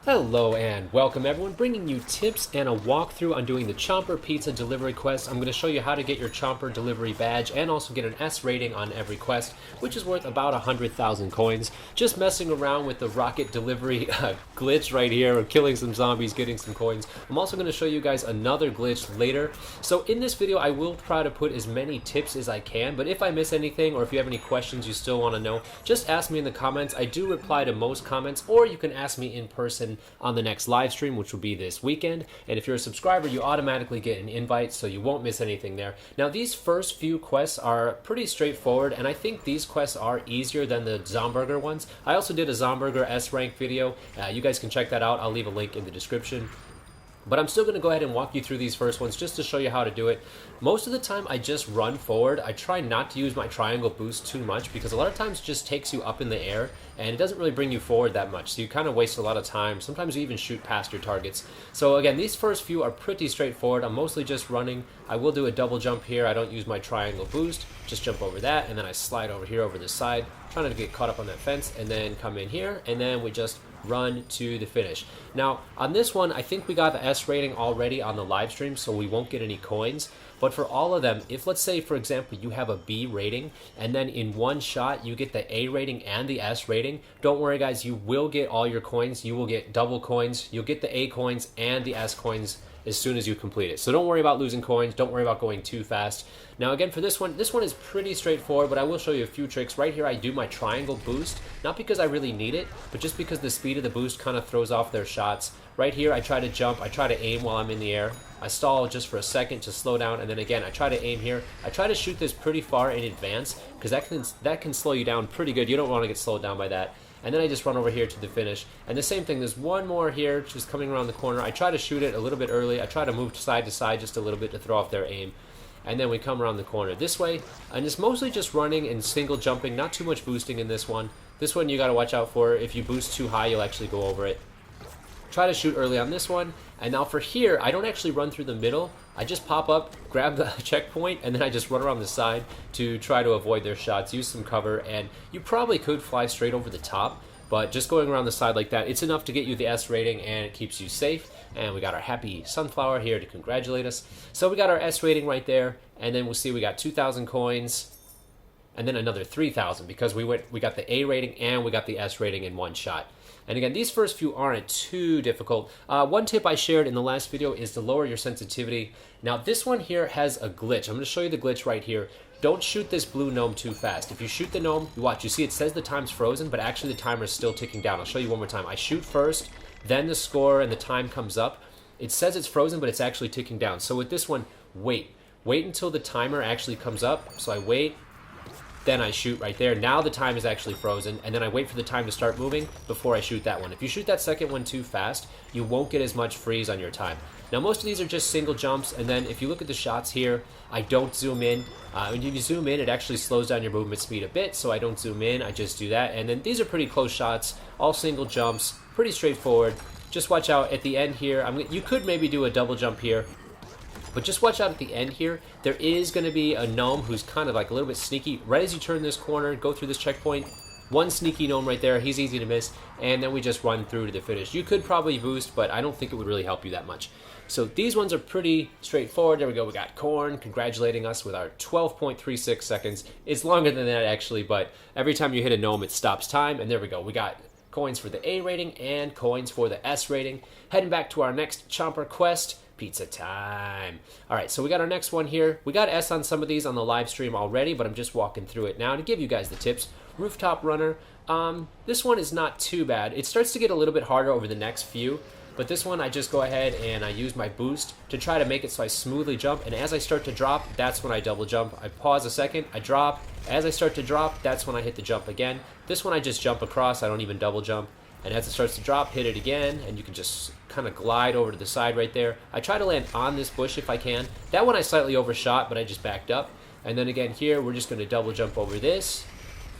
Hello and welcome everyone, bringing you tips and a walkthrough on doing the Chomper Pizza delivery quest. I'm going to show you how to get your Chomper delivery badge and also get an S rating on every quest, which is worth about 100,000 coins. Just messing around with the rocket delivery glitch right here, or killing some zombies, getting some coins. I'm also going to show you guys another glitch later. So in this video, I will try to put as many tips as I can, but if I miss anything or if you have any questions you still want to know, just ask me in the comments. I do reply to most comments, or you can ask me in person on the next live stream, which will be this weekend. And if you're a subscriber, you automatically get an invite, so you won't miss anything there. Now, these first few quests are pretty straightforward, and I think these quests are easier than the Zomburger ones. I also did a Zomburger S rank video. You guys can check that out. I'll leave a link in the description. But I'm still going to go ahead and walk you through these first ones just to show you how to do it. Most of the time I just run forward. I try not to use my triangle boost too much because a lot of times it just takes you up in the air and it doesn't really bring you forward that much. So you kind of waste a lot of time. Sometimes you even shoot past your targets. So again, these first few are pretty straightforward. I'm mostly just running. I will do a double jump here. I don't use my triangle boost. Just jump over that and then I slide over here over the side, trying not to get caught up on that fence, and then come in here and then we just run to the finish. Now on this one, I think we got the S rating already on the live stream, so we won't get any coins. But for all of them, if let's say for example you have a B rating and then in one shot you get the A rating and the S rating, don't worry guys, you will get all your coins. You will get double coins. You'll get the A coins and the S coins as soon as you complete it. So don't worry about losing coins. Don't worry about going too fast. Now again, for this one is pretty straightforward, but I will show you a few tricks. Right here I do my triangle boost, not because I really need it, but just because the speed of the boost kind of throws off their shots. Right here I try to jump, I try to aim while I'm in the air. I stall just for a second to slow down, and then again I try to aim here. I try to shoot this pretty far in advance because that can slow you down pretty good. You don't want to get slowed down by that. And then I just run over here to the finish. And the same thing, there's one more here just coming around the corner. I try to shoot it a little bit early. I try to move side to side just a little bit to throw off their aim. And then we come around the corner this way. And it's mostly just running and single jumping, not too much boosting in this one. This one you got to watch out for. If you boost too high, you'll actually go over it. Try to shoot early on this one. And now for here, I don't actually run through the middle. I just pop up, grab the checkpoint, and then I just run around the side to try to avoid their shots, use some cover, and you probably could fly straight over the top, but just going around the side like that, it's enough to get you the S rating and it keeps you safe. And we got our happy sunflower here to congratulate us. So we got our S rating right there, and then we'll see we got 2,000 coins, and then another 3,000 because we got the A rating and we got the S rating in one shot. And again, these first few aren't too difficult. One tip I shared in the last video is to lower your sensitivity. Now this one here has a glitch. I'm going to show you the glitch right here. Don't shoot this blue gnome too fast. If you shoot the gnome, you watch, you see it says the time's frozen, but actually the timer is still ticking down. I'll show you one more time. I shoot first, then the score and the time comes up. It says it's frozen, but it's actually ticking down. So with this one, wait until the timer actually comes up. So I wait, then I shoot right there. Now the time is actually frozen, and then I wait for the time to start moving before I shoot that one. If you shoot that second one too fast, you won't get as much freeze on your time. Now most of these are just single jumps, and then if you look at the shots here, I don't zoom in. When you zoom in, it actually slows down your movement speed a bit, so I don't zoom in, I just do that. And then these are pretty close shots, all single jumps, pretty straightforward. Just watch out at the end here. You could maybe do a double jump here, but just watch out at the end here. There is going to be a gnome who's kind of like a little bit sneaky. Right as you turn this corner, go through this checkpoint, one sneaky gnome right there. He's easy to miss, and then we just run through to the finish. You could probably boost, but I don't think it would really help you that much. So these ones are pretty straightforward. There we go. We got Corn congratulating us with our 12.36 seconds. It's longer than that actually, but every time you hit a gnome, it stops time. And there we go. We got coins for the A rating and coins for the S rating. Heading back to our next Chomper quest. Pizza time. All right, so we got our next one here. We got S on some of these on the live stream already, but I'm just walking through it now to give you guys the tips. Rooftop Runner. This one is not too bad. It starts to get a little bit harder over the next few, but this one I just go ahead and I use my boost to try to make it so I smoothly jump, and as I start to drop, that's when I double jump. I pause a second, I drop. As I start to drop, that's when I hit the jump again. This one I just jump across, I don't even double jump. And as it starts to drop, hit it again, and you can just kind of glide over to the side right there. I try to land on this bush if I can. That one I slightly overshot, but I just backed up. And then again here, we're just going to double jump over this.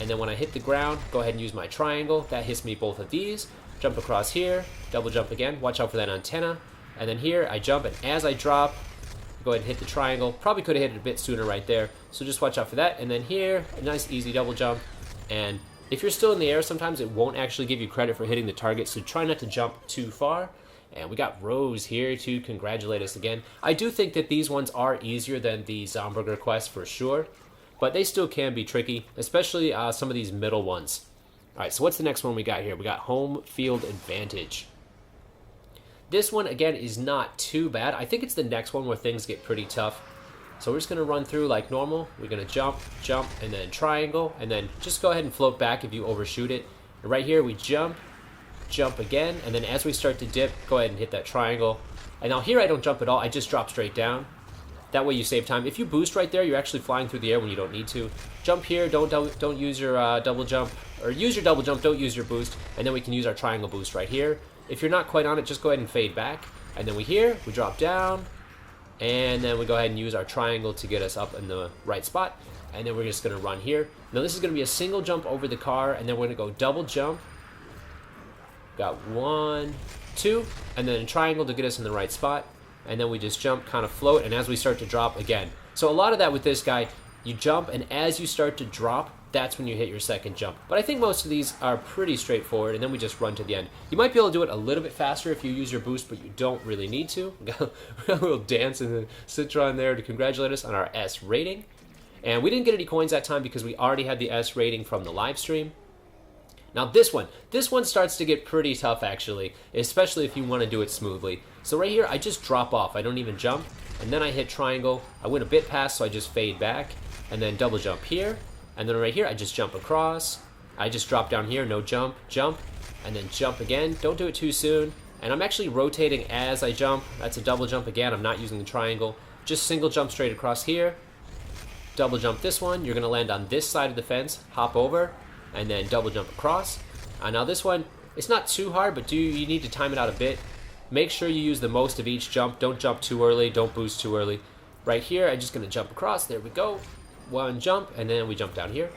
And then when I hit the ground, go ahead and use my triangle. That hits me both of these. Jump across here, double jump again. Watch out for that antenna. And then here, I jump, and as I drop, go ahead and hit the triangle. Probably could have hit it a bit sooner right there. So just watch out for that. And then here, a nice easy double jump. And If you're still in the air, sometimes it won't actually give you credit for hitting the target, so try not to jump too far. And we got Rose here to congratulate us again. I do think that these ones are easier than the Zomburger quest for sure, but they still can be tricky, especially some of these middle ones. All right, so what's the next one we got here? We got Home Field Advantage. This one, again, is not too bad. I think it's the next one where things get pretty tough. So we're just going to run through like normal. We're going to jump, jump, and then triangle, and then just go ahead and float back if you overshoot it. And right here, we jump, jump again, and then as we start to dip, go ahead and hit that triangle. And now here I don't jump at all. I just drop straight down. That way you save time. If you boost right there, you're actually flying through the air when you don't need to. Jump here, don't use your double jump, or use your double jump, don't use your boost, and then we can use our triangle boost right here. If you're not quite on it, just go ahead and fade back. And then we drop down, and then we go ahead and use our triangle to get us up in the right spot. And then we're just going to run here. Now this is going to be a single jump over the car, and then we're going to go double jump. Got 1, 2, and then a triangle to get us in the right spot. And then we just jump, kind of float, and as we start to drop again. So a lot of that with this guy, you jump, and as you start to drop, that's when you hit your second jump. But I think most of these are pretty straightforward, and then we just run to the end. You might be able to do it a little bit faster if you use your boost, but you don't really need to. We got a little dance in the Citron there to congratulate us on our S rating. And we didn't get any coins that time because we already had the S rating from the live stream. Now this one starts to get pretty tough actually, especially if you want to do it smoothly. So right here, I just drop off. I don't even jump, and then I hit triangle. I went a bit past, so I just fade back, and then double jump here. And then right here, I just jump across. I just drop down here, no jump, jump, and then jump again. Don't do it too soon. And I'm actually rotating as I jump. That's a double jump again. I'm not using the triangle. Just single jump straight across here. Double jump this one. You're going to land on this side of the fence, hop over, and then double jump across. Now this one, it's not too hard, but you need to time it out a bit. Make sure you use the most of each jump. Don't jump too early. Don't boost too early. Right here, I'm just going to jump across. There we go. One jump, and then we jump down here.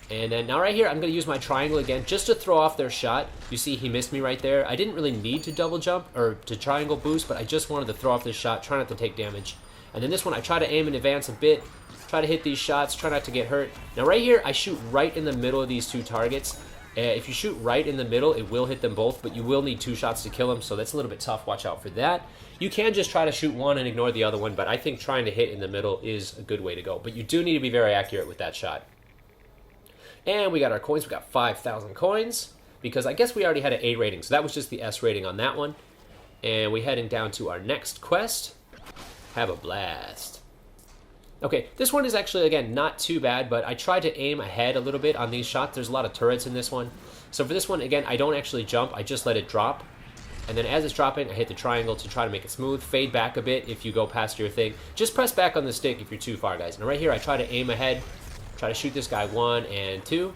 And then now right here, I'm going to use my triangle again just to throw off their shot. You see he missed me right there. I didn't really need to double jump or to triangle boost, but I just wanted to throw off this shot, try not to take damage. And then this one, I try to aim in advance a bit, try to hit these shots, try not to get hurt. Now right here, I shoot right in the middle of these two targets. If you shoot right in the middle, it will hit them both, but you will need 2 shots to kill them, so that's a little bit tough. Watch out for that. You can just try to shoot one and ignore the other one, but I think trying to hit in the middle is a good way to go. But you do need to be very accurate with that shot. And we got our coins. We got 5,000 coins, because I guess we already had an A rating, so that was just the S rating on that one. And we're heading down to our next quest. Have a blast. Okay, this one is actually, again, not too bad, but I tried to aim ahead a little bit on these shots. There's a lot of turrets in this one. So for this one, again, I don't actually jump. I just let it drop. And then as it's dropping, I hit the triangle to try to make it smooth. Fade back a bit if you go past your thing. Just press back on the stick if you're too far, guys. Now right here, I try to aim ahead. Try to shoot this guy 1 and 2.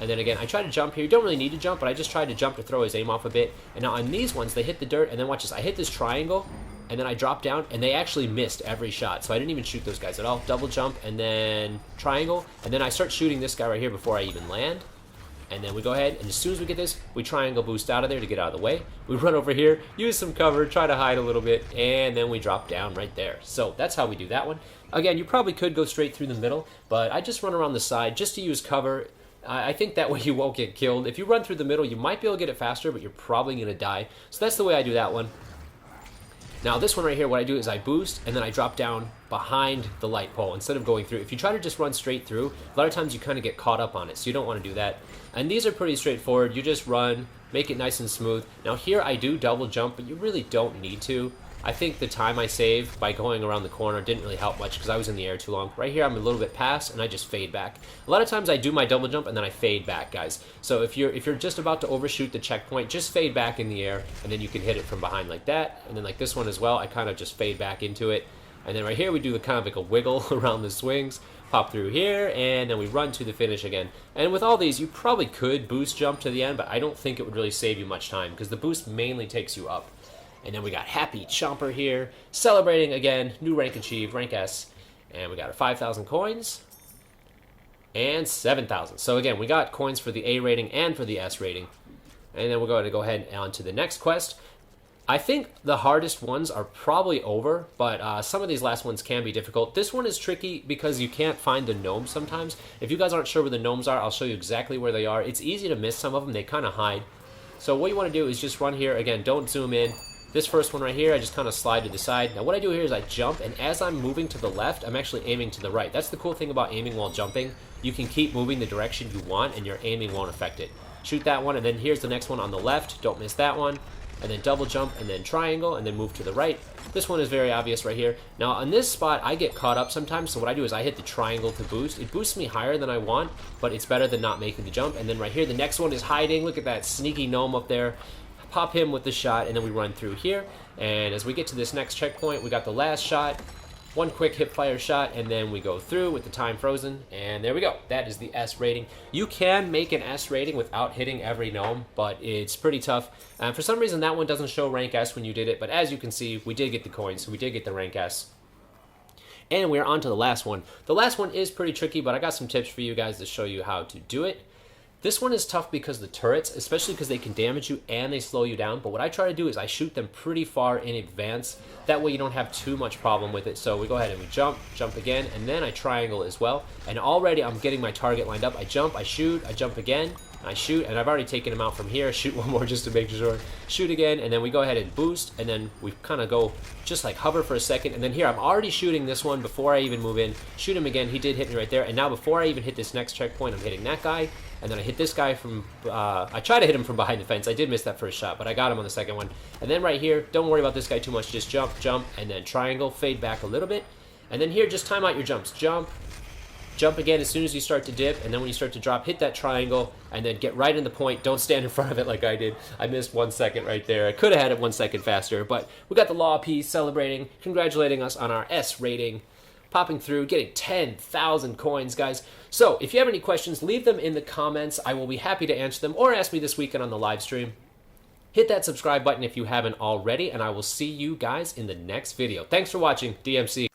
And then again, I try to jump here. You don't really need to jump, but I just tried to jump to throw his aim off a bit. And now on these ones, they hit the dirt, and then watch this. I hit this triangle, and then I drop down, and they actually missed every shot. So I didn't even shoot those guys at all. Double jump, and then triangle. And then I start shooting this guy right here before I even land. And then we go ahead, and as soon as we get this, we triangle boost out of there to get out of the way. We run over here, use some cover, try to hide a little bit, and then we drop down right there. So that's how we do that one. Again, you probably could go straight through the middle, but I just run around the side just to use cover. I think that way you won't get killed. If you run through the middle, you might be able to get it faster, but you're probably going to die. So that's the way I do that one. Now this one right here, what I do is I boost, and then I drop down behind the light pole instead of going through. If you try to just run straight through, a lot of times you kind of get caught up on it, so you don't want to do that. And these are pretty straightforward. You just run, make it nice and smooth. Now here I do double jump, but you really don't need to. I think the time I saved by going around the corner didn't really help much because I was in the air too long. Right here I'm a little bit past, and I just fade back. A lot of times I do my double jump and then I fade back, guys. So if you're just about to overshoot the checkpoint, just fade back in the air, and then you can hit it from behind like that. And then like this one as well, I kind of just fade back into it. And then right here we do the kind of like a wiggle around the swings, pop through here, and then we run to the finish again. And with all these, you probably could boost jump to the end, but I don't think it would really save you much time because the boost mainly takes you up. And then we got Happy Chomper here, celebrating again, new rank achieved, rank S. And we got our 5,000 coins and 7,000. So again, we got coins for the A rating and for the S rating. And then we're going to go ahead and on to the next quest. I think the hardest ones are probably over, but some of these last ones can be difficult. This one is tricky because you can't find the gnomes sometimes. If you guys aren't sure where the gnomes are, I'll show you exactly where they are. It's easy to miss some of them. They kind of hide. So what you want to do is just run here. Again, don't zoom in. This first one right here, I just kind of slide to the side. Now what I do here is I jump, and as I'm moving to the left, I'm actually aiming to the right. That's the cool thing about aiming while jumping. You can keep moving the direction you want, and your aiming won't affect it. Shoot that one, and then here's the next one on the left. Don't miss that one. And then double jump, and then triangle, and then move to the right. This one is very obvious right here. Now on this spot, I get caught up sometimes, so what I do is I hit the triangle to boost. It boosts me higher than I want, but it's better than not making the jump. And then right here, the next one is hiding. Look at that sneaky gnome up there. Pop him with the shot, and then we run through here. And as we get to this next checkpoint, we got the last shot. One quick hip fire shot, and then we go through with the time frozen, and there we go. That is the S rating. You can make an S rating without hitting every gnome, but it's pretty tough. For some reason, that one doesn't show rank S when you did it, but as you can see, we did get the coins, so we did get the rank S. And we're on to the last one. The last one is pretty tricky, but I got some tips for you guys to show you how to do it. This one is tough because the turrets, especially because they can damage you and they slow you down. But what I try to do is I shoot them pretty far in advance. That way you don't have too much problem with it. So we go ahead and we jump again, and then I triangle as well. And already I'm getting my target lined up. I jump, I shoot, I jump again, I shoot, and I've already taken him out from here. Shoot one more just to make sure. Shoot again, and then we go ahead and boost, and then we kind of go just like hover for a second. And then here I'm already shooting this one before I even move in. Shoot him again. He did hit me right there. And now before I even hit this next checkpoint, I'm hitting that guy. And then I hit this guy from, I tried to hit him from behind the fence. I did miss that first shot, but I got him on the second one. And then right here, don't worry about this guy too much. Just jump, jump, and then triangle, fade back a little bit. And then here, just time out your jumps. Jump, jump again as soon as you start to dip. And then when you start to drop, hit that triangle, and then get right in the point. Don't stand in front of it like I did. I missed 1 second right there. I could have had it 1 second faster, but we got the law piece celebrating, congratulating us on our S rating. Popping through, getting 10,000 coins, guys. So if you have any questions, leave them in the comments. I will be happy to answer them, or ask me this weekend on the live stream. Hit that subscribe button if you haven't already, and I will see you guys in the next video. Thanks for watching, DMC.